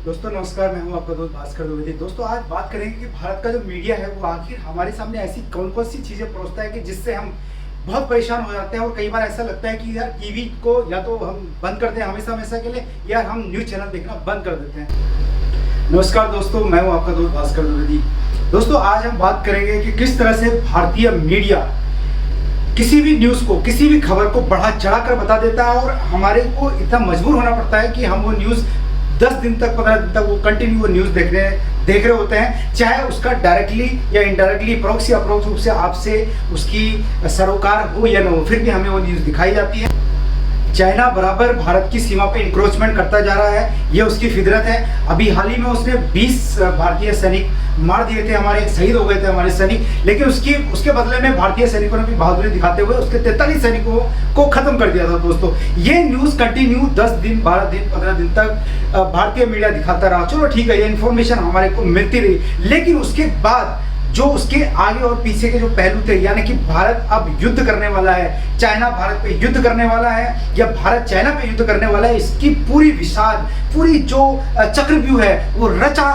दोस्तों नमस्कार, मैं हूं आपका दोस्त भास्कर द्विवेदी। दोस्तों आज बात करेंगे कि भारत का जो मीडिया है वो आखिर हमारे सामने ऐसी कौन कौन सी चीज़ें परोसता है कि जिससे हम बहुत परेशान हो जाते हैं और कई बार ऐसा लगता है कि यार टीवी को या तो हम बंद कर दें हमेशा हमेशा के लिए या हम न्यूज़ चैनल देखना बंद कर देते हैं। नमस्कार दोस्तों, मैं हूँ आपका दोस्त भास्कर द्विवेदी। दोस्तों आज हम बात करेंगे कि किस तरह से भारतीय मीडिया किसी भी न्यूज़ को, किसी भी खबर को बढ़ा चढ़ा कर बता देता है और हमारे को इतना मजबूर होना पड़ता है कि हम वो न्यूज़ 10 दिन तक 15 दिन तक वो कंटिन्यू वो न्यूज़ देख रहे होते हैं, चाहे उसका डायरेक्टली या इनडायरेक्टली अप्रोक्स या अप्रोक्स रूप से आपसे उसकी सरोकार हो या ना हो, फिर भी हमें वो न्यूज़ दिखाई जाती है। चाइना बराबर भारत की सीमा पे इंक्रोचमेंट करता जा रहा है, ये उसकी फितरत है। अभी हाल ही में उसने 20 भारतीय सैनिक मार दिए थे, हमारे शहीद हो गए थे हमारे सैनिक, लेकिन उसके बदले में भारतीय सैनिकों ने भी बहादुरी दिखाते हुए उसके 43 सैनिकों को खत्म कर दिया था। दोस्तों ये न्यूज़ कंटिन्यू 10 दिन 12 दिन 15 दिन तक भारतीय मीडिया दिखाता रहा। चलो ठीक है, ये इन्फॉर्मेशन हमारे को मिलती रही, लेकिन उसके बाद जो उसके आगे और पीछे के जो पहलू थे, यानी कि भारत अब युद्ध करने वाला है, चाइना भारत पे युद्ध करने वाला है या भारत चाइना पे युद्ध करने वाला है, इसकी पूरी विशाल पूरी जो चक्रव्यूह है वो रचा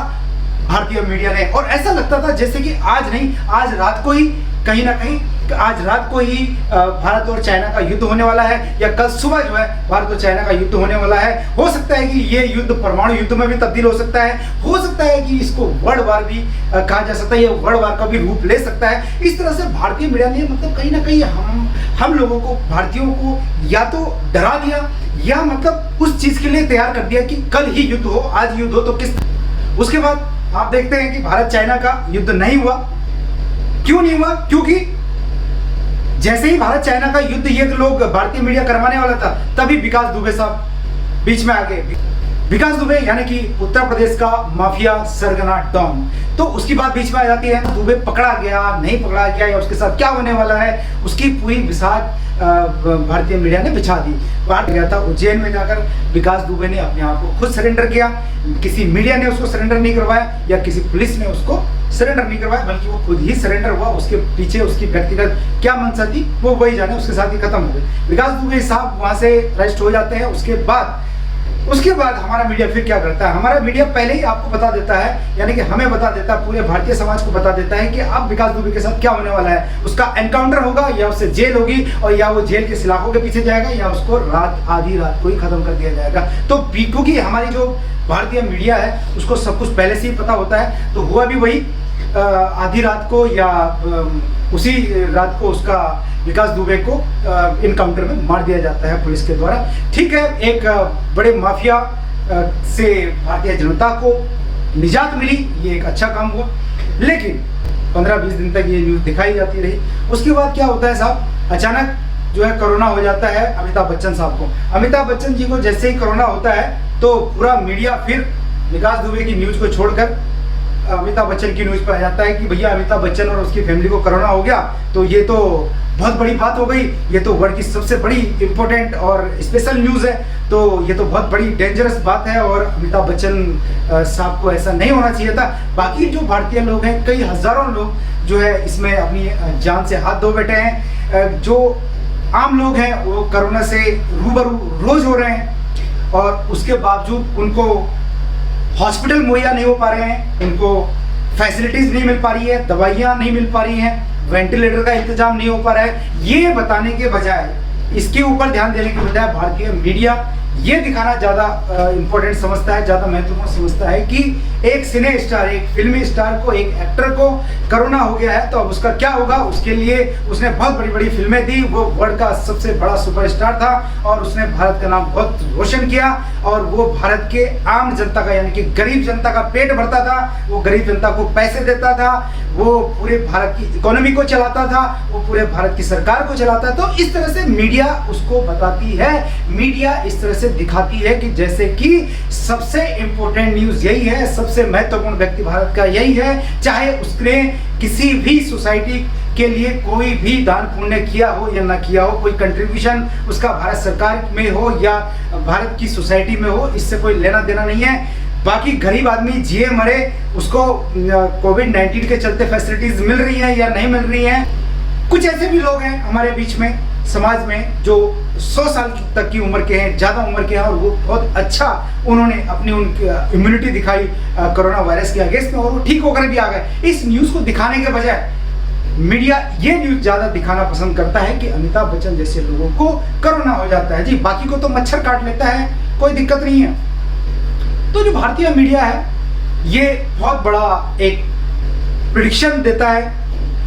भारतीय मीडिया ने। और ऐसा लगता था जैसे कि आज नहीं, आज रात को ही कहीं ना कहीं आज रात को ही भारत और चाइना का युद्ध होने वाला है या कल सुबह जो है भारत और चाइना का युद्ध होने वाला है। हो सकता है कि ये युद्ध परमाणु युद्ध में भी तब्दील हो सकता है कि इसको वर्ल्ड वार भी कहा जा सकता है, ये वर्ल्ड वार का भी रूप ले सकता है। इस तरह से भारतीय मीडिया ने मतलब कहीं ना कहीं हम लोगों को, भारतीयों को या तो डरा दिया या मतलब उस चीज के लिए तैयार कर दिया कि कल ही युद्ध हो, आज युद्ध हो तो किस। उसके बाद आप देखते हैं कि भारत चाइना का युद्ध नहीं हुआ। क्यों नहीं हुआ? क्योंकि जैसे ही भारत चाइना का युद्ध ये लोग भारतीय मीडिया करवाने वाला था, तभी विकास दुबे साहब बीच में आ गए। विकास दुबे यानी कि उत्तर प्रदेश का माफिया सरगना डॉन, तो उसकी बात बीच में आ जाती है। दुबे पकड़ा गया, नहीं पकड़ा गया या उसके साथ क्या होने वाला है, उसकी पूरी विसाख भारतीय मीडिया ने बिछा दी। बाहर गया था उज्जैन में, जाकर विकास दुबे ने अपने आप को खुद सरेंडर किया। किसी मीडिया ने उसको सरेंडर नहीं करवाया या किसी पुलिस ने उसको सरेंडर नहीं करवाया, बल्कि वो खुद ही सरेंडर हुआ। उसके पीछे उसकी व्यक्तिगत क्या मंशा थी वो वही जाने, उसके साथ ही खत्म हो गई। विकास दुबे साहब वहां से अरेस्ट हो जाते हैं। उसके बाद हमारा मीडिया फिर क्या करता है? हमारा मीडिया पहले ही आपको बता देता है, यानी कि हमें बता देता है, पूरे भारतीय समाज को बता देता है कि अब विकास दुबे के साथ क्या होने वाला है। उसका एनकाउंटर होगा या उससे जेल होगी और या वो जेल के सलाखों के पीछे जाएगा या उसको आधी रात को ही खत्म कर दिया जाएगा। तो क्योंकि हमारी जो भारतीय मीडिया है उसको सब कुछ पहले से ही पता होता है, तो हुआ भी वही। आधी रात को या उसी रात को उसका विकास दुबे को इनकाउंटर में मार दिया जाता है पुलिस के द्वारा। ठीक है, एक बड़े माफिया से भारतीय जनता को निजात मिली, ये एक अच्छा काम हुआ। लेकिन 15-20 दिन तक ये न्यूज़ दिखाई जाती रही। उसके बाद क्या होता है साहब, अचानक जो है कोरोना हो जाता है अमिताभ बच्चन साहब को। अमिताभ बच्चन जी को जैसे ही कोरोना होता है तो पूरा मीडिया फिर विकास दुबे की न्यूज़ को छोड़कर अमिताभ बच्चन की न्यूज़ पर आ जाता है कि भैया अमिताभ बच्चन और उसकी फैमिली को कोरोना हो गया, तो ये तो बहुत बड़ी बात हो गई, ये तो वर्ल्ड की सबसे बड़ी इंपॉर्टेंट और स्पेशल न्यूज़ है, तो ये तो बहुत बड़ी डेंजरस बात है और अमिताभ बच्चन साहब को ऐसा नहीं होना चाहिए था। बाकी जो भारतीय लोग हैं, कई हज़ारों लोग जो है इसमें अपनी जान से हाथ धो बैठे हैं। जो आम लोग हैं वो कोरोना से रूबरू रोज हो रहे हैं और उसके बावजूद उनको हॉस्पिटल मुहैया नहीं हो पा रहे हैं, उनको फैसिलिटीज नहीं मिल पा रही है, दवाइयाँ नहीं मिल पा रही हैं, वेंटिलेटर का इंतजाम नहीं हो पा रहा है। ये बताने के बजाय, इसके ऊपर ध्यान देने के बजाय भारतीय मीडिया ये दिखाना ज़्यादा इम्पोर्टेंट समझता है, ज़्यादा महत्वपूर्ण समझता है कि एक सिने स्टार, एक फिल्मी स्टार को, एक एक्टर को कोरोना हो गया है तो अब उसका क्या होगा। उसके लिए उसने बहुत बड़ी बड़ी फिल्में दी, वो वर्ल्ड का सबसे बड़ा सुपरस्टार था और उसने भारत का नाम बहुत रोशन किया और वो भारत के आम जनता का, यानी कि गरीब जनता का पेट भरता था, वो गरीब जनता को पैसे देता था, वो पूरे भारत की इकोनॉमी को चलाता था, वो पूरे भारत की सरकार को चलाता था। तो इस तरह से मीडिया उसको बताती है, मीडिया इस तरह से दिखाती है कि जैसे कि सबसे इंपॉर्टेंट न्यूज़ यही है, सबसे महत्वपूर्ण व्यक्ति भारत का यही है, चाहे उसने किसी भी सोसाइटी के लिए कोई भी दान पुण्य किया हो या ना किया हो, कोई कंट्रीब्यूशन उसका भारत सरकार में हो या भारत की सोसाइटी में हो, इससे कोई लेना देना नहीं है। बाकी गरीब आदमी जिए मरे, उसको कोविड-19 के चलते फैसिलिटीज मिल रही हैं या नहीं मिल रही हैं। कुछ ऐसे भी लोग हैं हमारे बीच में समाज में जो 100 साल तक की उम्र के हैं, ज़्यादा उम्र के हैं, और वो बहुत अच्छा उन्होंने अपनी उनकी इम्यूनिटी दिखाई कोरोना वायरस के अगेंस्ट में, और वो ठीक होकर भी आ गए। इस न्यूज़ को दिखाने के बजाय मीडिया ये न्यूज़ ज़्यादा दिखाना पसंद करता है कि अमिताभ बच्चन जैसे लोगों को कोरोना हो जाता है। जी, बाकी को तो मच्छर काट लेता है, कोई दिक्कत नहीं है। तो जो भारतीय मीडिया है ये बहुत बड़ा एक प्रेडिक्शन देता है,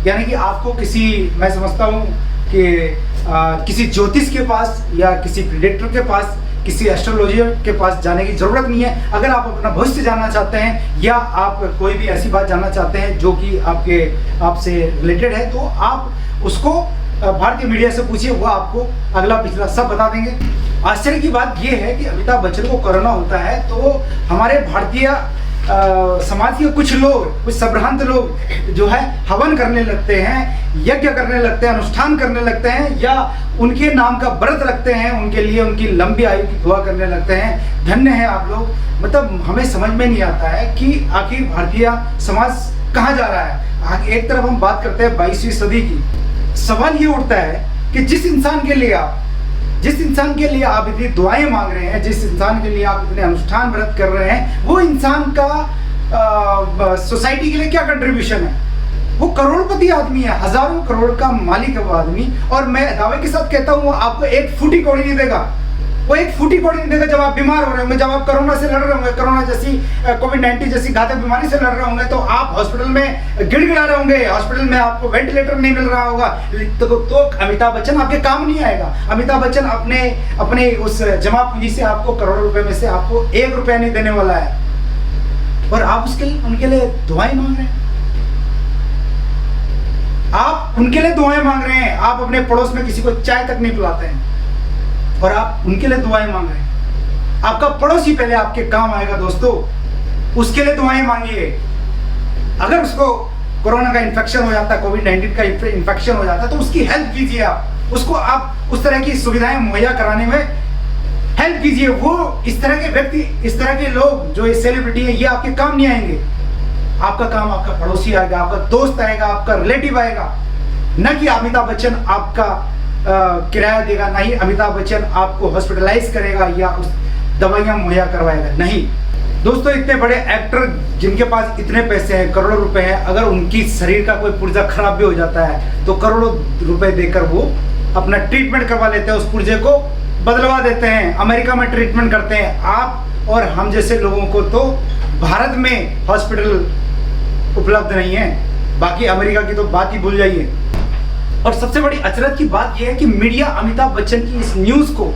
यानी कि आपको मैं समझता हूँ कि किसी ज्योतिष के पास या किसी प्रेडिक्टर के पास, किसी एस्ट्रोलॉजर के पास जाने की जरूरत नहीं है। अगर आप अपना भविष्य जानना चाहते हैं या आप कोई भी ऐसी बात जानना चाहते हैं जो कि आपसे रिलेटेड है, तो आप उसको भारतीय मीडिया से पूछिए, वो आपको अगला पिछला सब बता देंगे। आश्चर्य की बात यह है कि अमिताभ बच्चन को कोरोना होता है तो हमारे भारतीय समाज के कुछ लोग, कुछ संभ्रांत लोग जो है हवन करने लगते हैं, यज्ञ करने लगते हैं, अनुष्ठान करने लगते हैं, या उनके नाम का व्रत रखते हैं, उनके लिए उनकी लंबी आयु की दुआ करने लगते हैं। धन्य है आप लोग। मतलब हमें समझ में नहीं आता है कि आखिर भारतीय समाज कहाँ जा रहा है। एक तरफ हम बात करते हैं 22वीं सदी की, सवाल ये उठता है कि जिस इंसान के लिए आप इतनी दुआएं मांग रहे हैं, जिस इंसान के लिए आप इतने अनुष्ठान व्रत कर रहे हैं, वो इंसान का सोसाइटी के लिए क्या कंट्रीब्यूशन है? वो करोड़पति आदमी है, हजारों करोड़ का मालिक है वो आदमी, और मैं दावे के साथ कहता हूँ आपको एक फूटी कौड़ी नहीं देगा। वो एक फूटी कौड़ी नहीं देगा जब आप बीमार हो रहे होंगे, जब आप कोरोना से लड़ रहे होंगे, कोरोना जैसी कोविड-19 जैसी घातक बीमारी से लड़ रहे होंगे, तो आप हॉस्पिटल में गिड़गिड़ा रहे होंगे, हॉस्पिटल में आपको वेंटिलेटर नहीं मिल रहा होगा, तो अमिताभ बच्चन आपके काम नहीं आएगा। अमिताभ बच्चन अपने उस जमा पूंजी से आपको करोड़ों रुपए में से आपको 1 रुपया नहीं देने वाला है, और आप उनके लिए दुआएं मांग रहे हैं। आप उनके लिए दुआएं मांग रहे हैं। आप अपने पड़ोस में किसी को चाय तक नहीं पिलाते हैं और आप उनके लिए दुआएं मांग रहे हैं। आपका पड़ोसी पहले आपके काम आएगा दोस्तों, उसके लिए दुआएं मांगिए। अगर उसको कोरोना का इन्फेक्शन हो जाता है, कोविड-19 का इन्फेक्शन हो जाता है, तो उसकी हेल्प कीजिए। आप उसको आप उस तरह की सुविधाएं मुहैया कराने में हेल्प कीजिए। वो इस तरह के व्यक्ति, इस तरह के लोग जो ये सेलिब्रिटी है, ये आपके काम नहीं आएंगे। आपका काम आपका पड़ोसी आएगा, आपका दोस्त आएगा, आपका रिलेटिव आएगा, न कि अमिताभ बच्चन आपका किराया देगा, ना ही अमिताभ बच्चन आपको हॉस्पिटलाइज करेगा या उस दवाइयां मुहैया करवाएगा। नहीं दोस्तों, इतने बड़े एक्टर जिनके पास इतने पैसे हैं, करोड़ों रुपए हैं, अगर उनकी शरीर का कोई पुर्जा खराब भी हो जाता है तो करोड़ों रुपए देकर वो अपना ट्रीटमेंट करवा लेते हैं, उस पुर्जे को बदलवा देते हैं, अमेरिका में ट्रीटमेंट करते हैं। आप और हम जैसे लोगों को तो भारत में हॉस्पिटल उपलब्ध नहीं है, बाकी अमेरिका की तो बात ही भूल जाइए। और सबसे बड़ी अचरज की बात यह है कि मीडिया अमिताभ बच्चन की इस न्यूज को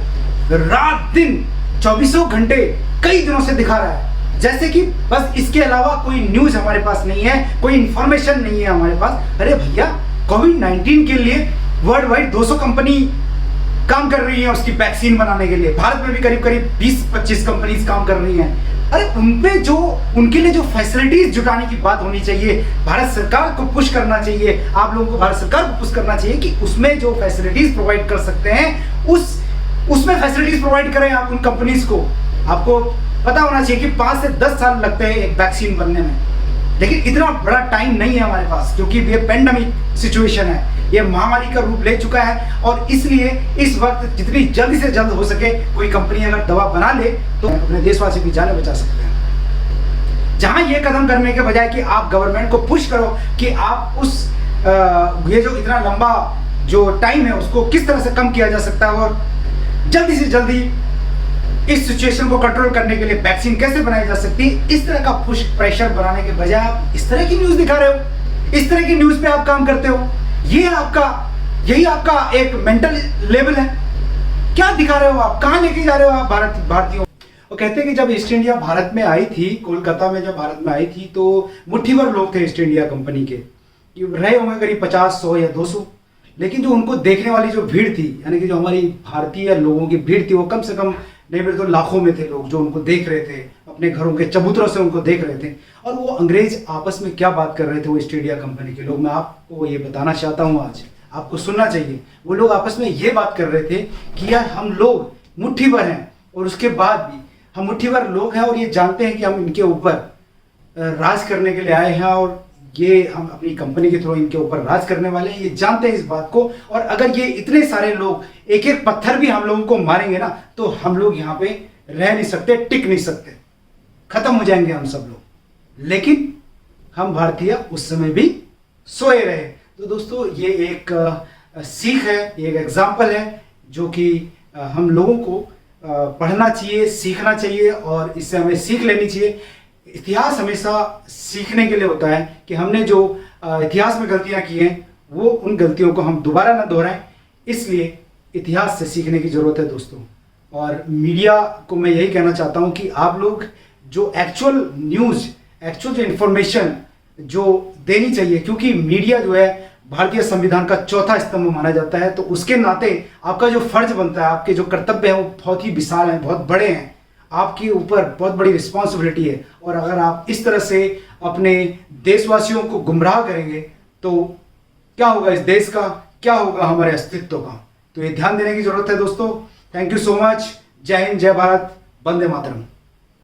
रात दिन 24 घंटे कई दिनों से दिखा रहा है, जैसे कि बस इसके अलावा कोई न्यूज हमारे पास नहीं है, कोई इंफॉर्मेशन नहीं है हमारे पास। अरे भैया, कोविड-19 के लिए वर्ल्ड वाइड 200 कंपनी काम कर रही है उसकी वैक्सीन बनाने के लिए। भारत में भी करीब 20-25 कंपनीज काम कर रही हैं। अरे उनके लिए जो फैसिलिटीज जुटाने की बात होनी चाहिए, भारत सरकार को पुश करना चाहिए। आप लोगों को भारत सरकार को पुश करना चाहिए कि उसमें जो फैसिलिटीज प्रोवाइड कर सकते हैं उसमें फैसिलिटीज प्रोवाइड करें आप उन कंपनीज को। आपको पता होना चाहिए कि 5 से 10 साल लगते हैं एक वैक्सीन बनने में, लेकिन इतना बड़ा टाइम नहीं है हमारे पास, क्योंकि ये पेंडेमिक सिचुएशन है, ये महामारी का रूप ले चुका है। और इसलिए इस वक्त जितनी जल्दी से जल्द हो सके कोई कंपनी अगर दवा बना ले तो अपने देशवासी की जान बचा सकते हैं। जहां ये कदम करने के बजाय कि आप गवर्नमेंट को पुश करो कि आप ये जो इतना लंबा जो टाइम है उसको किस तरह से कम किया जा सकता है और जल्दी से जल्दी इस सिचुएशन को कंट्रोल करने के लिए वैक्सीन कैसे बनाई जा सकती है, इस तरह का पुश प्रेशर बनाने के बजाय आप इस तरह की न्यूज दिखा रहे हो, इस तरह की न्यूज पे आप काम करते हो। यही आपका एक मेंटल लेवल है। क्या दिखा रहे हो आप? कहां लेके जा रहे हो आप भारतीयों? वो कहते हैं कि जब ईस्ट इंडिया भारत में आई थी, कोलकाता में जब भारत में आई थी, तो मुट्ठी भर लोग थे ईस्ट इंडिया कंपनी के, रहे होंगे करीब 50, 100 या 200, लेकिन जो उनको देखने वाली जो भीड़ थी, यानी कि जो हमारी भारतीय लोगों की भीड़ थी, वो कम से कम नहीं बोले तो लाखों में थे लोग जो उनको देख रहे थे, अपने घरों के चबूतरों से उनको देख रहे थे। और वो अंग्रेज आपस में क्या बात कर रहे थे वो ईस्ट इंडिया कंपनी के लोग, मैं आपको ये बताना चाहता हूँ, आज आपको सुनना चाहिए। वो लोग आपस में ये बात कर रहे थे कि यार हम लोग मुट्ठी भर हैं, और उसके बाद भी हम मुट्ठी भर लोग हैं और ये जानते हैं कि हम इनके ऊपर राज करने के लिए आए हैं और ये हम अपनी कंपनी के थ्रू इनके ऊपर राज करने वाले हैं, ये जानते हैं इस बात को। और अगर ये इतने सारे लोग एक एक पत्थर भी हम लोगों को मारेंगे ना, तो हम लोग यहाँ पे रह नहीं सकते, टिक नहीं सकते, खत्म हो जाएंगे हम सब लोग। लेकिन हम भारतीय उस समय भी सोए रहे। तो दोस्तों ये एक सीख है, एक एग्जाम्पल है जो कि हम लोगों को पढ़ना चाहिए, सीखना चाहिए और इससे हमें सीख लेनी चाहिए। इतिहास हमेशा सीखने के लिए होता है कि हमने जो इतिहास में गलतियां की हैं वो उन गलतियों को हम दोबारा ना दोहराएं, इसलिए इतिहास से सीखने की ज़रूरत है दोस्तों। और मीडिया को मैं यही कहना चाहता हूं कि आप लोग जो एक्चुअल न्यूज़, एक्चुअल जो इन्फॉर्मेशन जो देनी चाहिए, क्योंकि मीडिया जो है भारतीय संविधान का चौथा स्तंभ माना जाता है, तो उसके नाते आपका जो फर्ज बनता है, आपके जो कर्तव्य हैं वो बहुत ही विशाल हैं, बहुत बड़े हैं, आपके ऊपर बहुत बड़ी रिस्पॉन्सिबिलिटी है। और अगर आप इस तरह से अपने देशवासियों को गुमराह करेंगे तो क्या होगा इस देश का, क्या होगा हमारे अस्तित्व का। तो ये ध्यान देने की जरूरत है दोस्तों। Thank you so much. जय हिंद, जय भारत, वंदे मातरम।